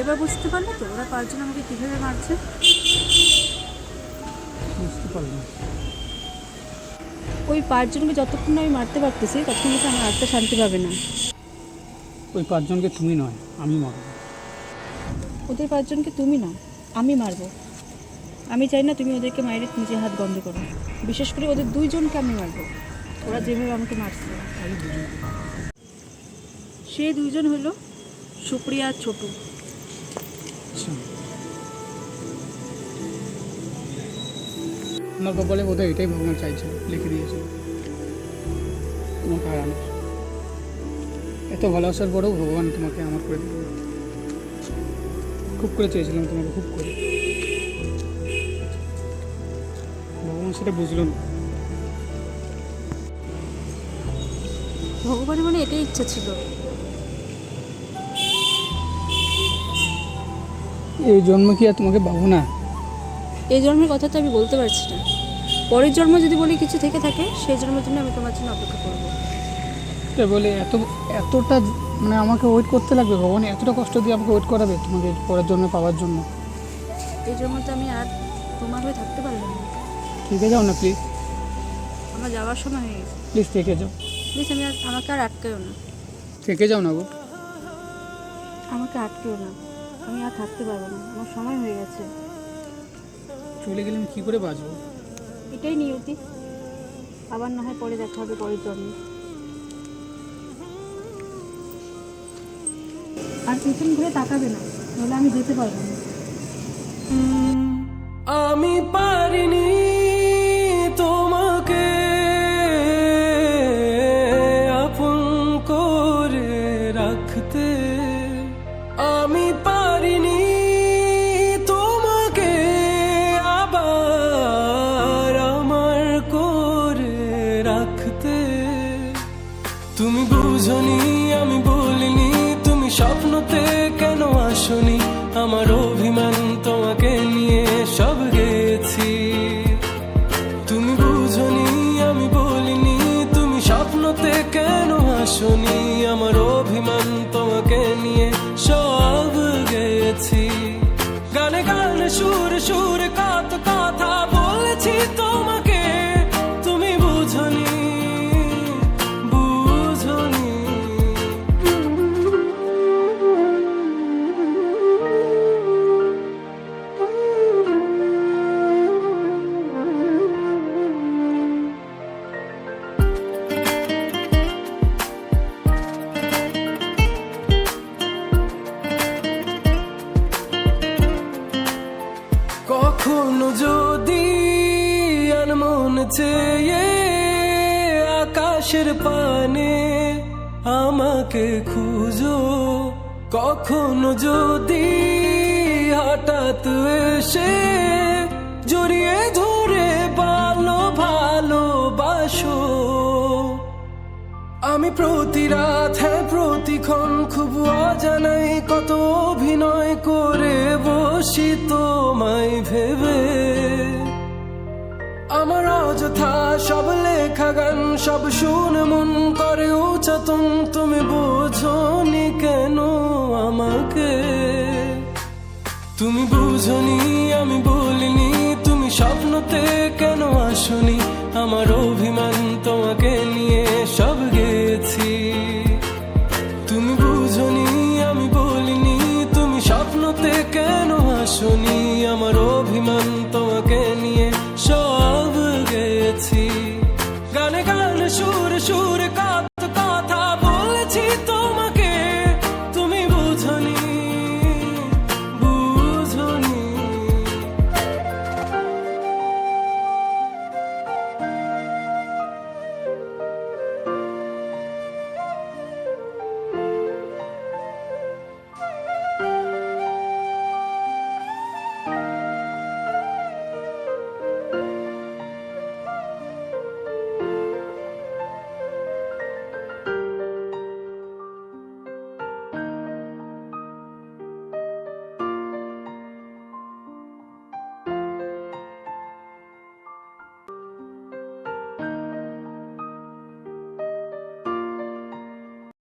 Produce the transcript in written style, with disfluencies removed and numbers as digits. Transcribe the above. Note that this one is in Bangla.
এবার বুঝতে পারলে তো ওরা 5 জন আমাকে কীভাবে মারছে? বুঝতে পারলাম। ওই 5 জনকে যতক্ষণ না আমি মারতে পারতেছি ততক্ষণ কিন্তু আমার আত্মা শান্তি পাবে না। ওই 5 জনকে তুমি নয়, আমি মারব। ওদের 5 জনকে তুমি না, আমি মারবো। আমি চাই না তুমি ওদেরকে মাইরে নিজে হাত বন্ধ করো। বিশেষ করে ওদের 2 জনকে আমি মারবো, ওরা যেভাবে আমাকে মারছে। সেই 2 জন হলো সুপ্রিয়া আর ছোটু। আচ্ছা, আমার কপালে বোধহয় এটাই ভগবান চাইছিল, লিখে দিয়েছিল তোমাকে হারানো। এত ভালোবাসার পরেও ভগবান তোমাকে আমার করে দিল। খুব করে চেয়েছিলাম তোমাকে, খুব করে। ভগবান সেটা বুঝলো না। ভগবানের মানে এটাই ইচ্ছা ছিল। এই জন্ম কি আর তোমাকে পাবো না? এই জন্মের কথা তো আমি বলতে পারছি না। পরের জন্ম যদি বলি কিছু থেকে থাকে, সেই জন্মের জন্য আমি তোমার জন্য অপেক্ষা করবো। এটা বলে এতটা মানে আমাকে ওয়েট করতে লাগবে? ভগবান এতটা কষ্ট দিয়ে আমাকে ওয়েট করাবে তোমাকে পরের জন্মে পাওয়ার জন্য? এই জন্ম তো আমি আর তোমার হয়ে থাকতে পারলাম না। থেকে যাও না প্লিজ। আমার যাওয়ার সময় হয়ে গেছে। প্লিজ থেকে যাও। প্লিজ আমাকে আর আটকেও না। থেকে যাও না গো। আমাকে আটকেও না, আমি আর থাকতে পারবো না, আমার সময় হয়ে গেছে। চলে গেলে আমি কী করে বাঁচবো? এটাই নিয়তি। আবার না হয় পরে দেখা হবে পরের জন্মে। আর পিছন ঘুরে তাকাবে না, নাহলে আমি যেতে পারবো না। আমি পারিনি তোমাকে আপন করে রাখতে, আমি পারিনি তোমাকে আবার আমার করে রাখতে। তুমি বুঝনি, আমি বলিনি, তুমি স্বপ্নতে কেন আসনি? আমার অভিমান তোমাকে নিয়ে সব গেছি। তুমি বুঝনি, আমি বলিনি, তুমি স্বপ্নতে কেন আসনি? আমার অভিমান তোমাকে নিয়ে সব গেছি। গানে গানে সুরে সুরে কত কথা বলেছি তোমাকে, তুমি বুঝনি, বুঝনি। কখনো যদি আনমন চেয়ে আকাশের পানে আমাকে খুঁজো, কখনো যদি হঠাৎ এসে জড়িয়ে ধরে ভালোবাসো, আমি প্রতি রাত, হ্যাঁ প্রতিক্ষণ খুব অজানাই কত অভিনয় করে বসি তোমায় ভেবে। আমার অযথা সব লেখা গান সব শুনে মন করে উচাতন, তুমি বোঝনি কেন আমাকে? তুমি বুঝনি, আমি বলিনি, তুমি স্বপ্নতে কেন আসনি? আমার অভিমান তোমাকে নিয়ে সব গেছি। তুমি বুঝনি, আমি বলিনি, তুমি স্বপ্নতে কেন আসনি? আমার অভিমান তোমাকে নিয়ে সব গেছি। গানে গানে সুরে সুরে